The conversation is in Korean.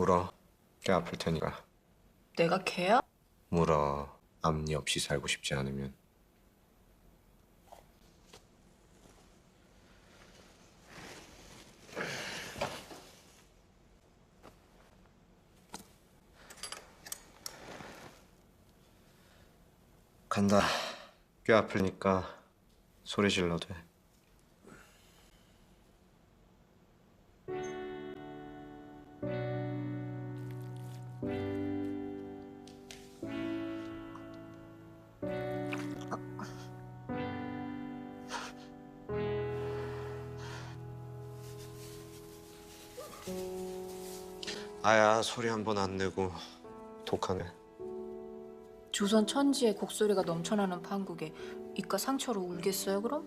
울어. 꽤 아플 테니까. 내가 걔야? 울어. 앞니 없이 살고 싶지 않으면. 간다. 꽤 아프니까 소리 질러도 돼. 아야, 소리 한 번 안 내고 독하네. 조선 천지에 곡소리가 넘쳐나는 판국에 이깟 상처로 울겠어요 그럼?